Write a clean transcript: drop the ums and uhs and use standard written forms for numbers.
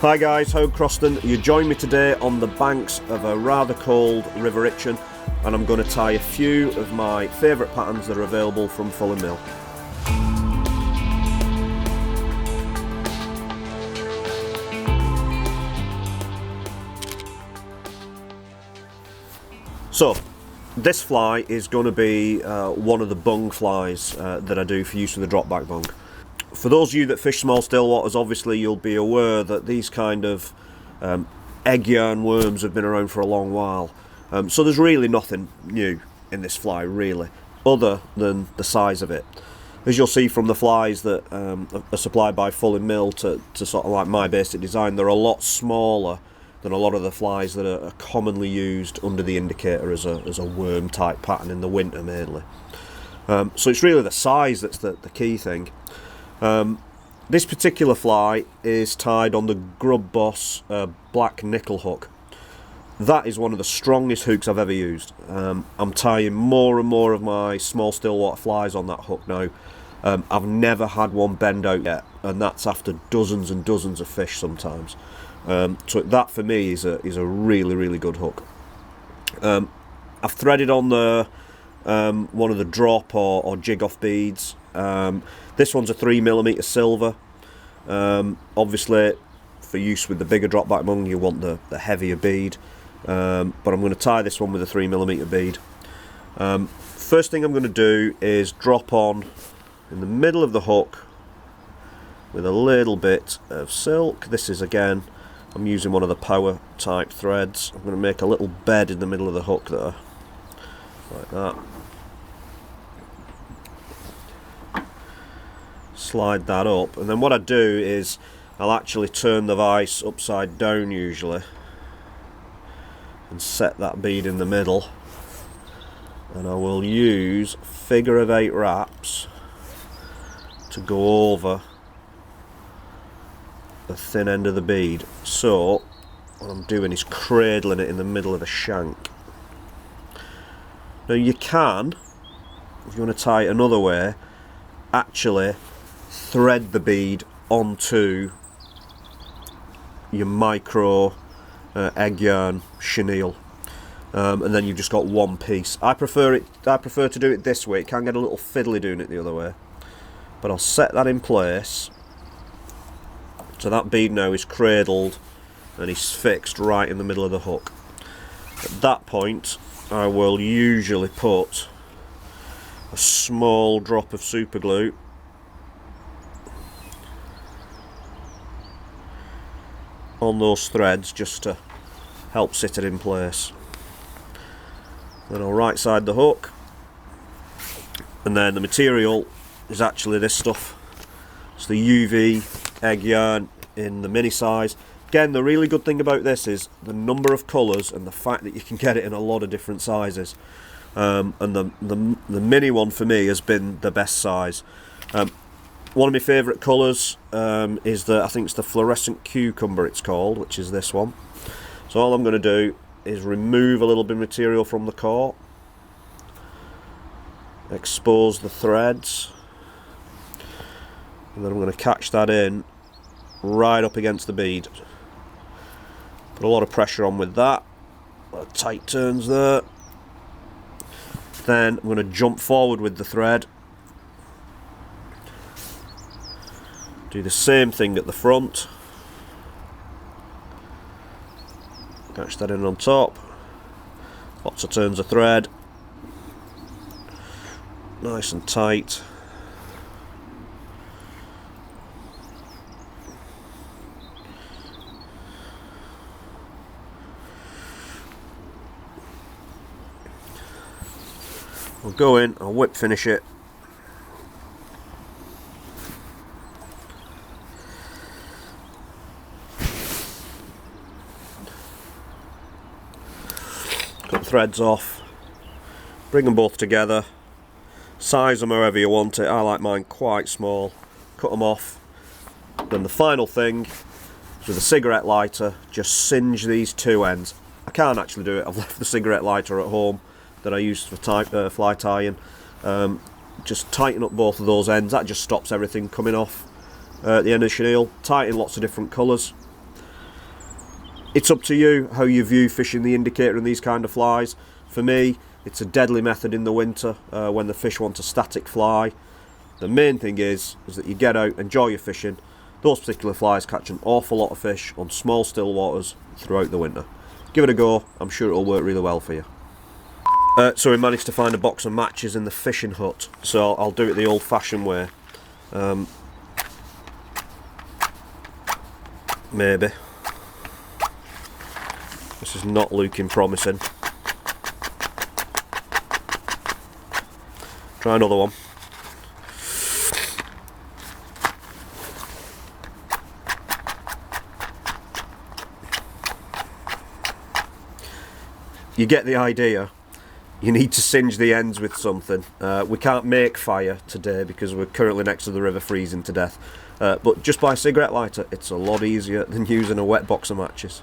Hi guys, Howard Croston. You join me today on the banks of a rather cold River Itchen, and I'm going to tie a few of my favourite patterns that are available from Fulham Mill. So, this fly is going to be one of the bung flies that I do for use with the drop back bung. For those of you that fish small stillwaters, obviously you'll be aware that these kind of egg yarn worms have been around for a long while. So there's really nothing new in this fly really, other than the size of it. As you'll see from the flies that are supplied by Fulham Mill to sort of like my basic design, they're a lot smaller than a lot of the flies that are commonly used under the indicator as a worm type pattern in the winter mainly. So it's really the size that's the key thing. This particular fly is tied on the Grub Boss black nickel hook. That is one of the strongest hooks I've ever used. I'm tying more and more of my small stillwater flies on that hook now. I've never had one bend out yet, and that's after dozens and dozens of fish sometimes. So that for me is a really good hook. I've threaded on the one of the drop or jig off beads. This one's a 3mm silver. Obviously for use with the bigger drop back bung you want the heavier bead, but I'm going to tie this one with a 3mm bead. First thing I'm going to do is drop on in the middle of the hook with a little bit of silk. This is, again, I'm using one of the power type threads. I'm going to make a little bed in the middle of the hook there, like that. Slide that up, and then what I do is I'll actually turn the vise upside down usually and set that bead in the middle, and I will use figure of 8 wraps to go over the thin end of the bead. So what I'm doing is cradling it in the middle of the shank. Now you can, if you want to tie it another way, actually thread the bead onto your micro egg yarn chenille, and then you've just got one piece. I prefer to do it this way. It can get a little fiddly doing it the other way, but I'll set that in place so that bead now is cradled and is fixed right in the middle of the hook. At that point I will usually put a small drop of super glue on those threads just to help sit it in place. Then I'll right side the hook, and then the material is actually this stuff. It's the UV egg yarn in the mini size. Again, the really good thing about this is the number of colours and the fact that you can get it in a lot of different sizes. And the mini one for me has been the best size. One of my favourite colours is I think it's the fluorescent cucumber it's called, which is this one. So all I'm going to do is remove a little bit of material from the core, expose the threads, and then I'm going to catch that in right up against the bead. Put a lot of pressure on with that, tight turns there. Then I'm going to jump forward with the thread. Do the same thing at the front. Catch that in on top. Lots of turns of thread. Nice and tight. I'll go in, I'll whip finish it. Cut the threads off, bring them both together, size them however you want it. I like mine quite small. Cut them off. Then the final thing is with a cigarette lighter, just singe these two ends. I can't actually do it, I've left the cigarette lighter at home that I used for fly tying. Just tighten up both of those ends. That just stops everything coming off at the end of the chenille. Tighten lots of different colours. It's up to you how you view fishing the indicator and these kind of flies. For me, it's a deadly method in the winter when the fish want a static fly. The main thing is that you get out, enjoy your fishing. Those particular flies catch an awful lot of fish on small still waters throughout the winter. Give it a go, I'm sure it'll work really well for you. So we managed to find a box of matches in the fishing hut, so I'll do it the old-fashioned way. Maybe. This is not looking promising. Try another one. You get the idea. You need to singe the ends with something. We can't make fire today because we're currently next to the river freezing to death. But just by a cigarette lighter, it's a lot easier than using a wet box of matches.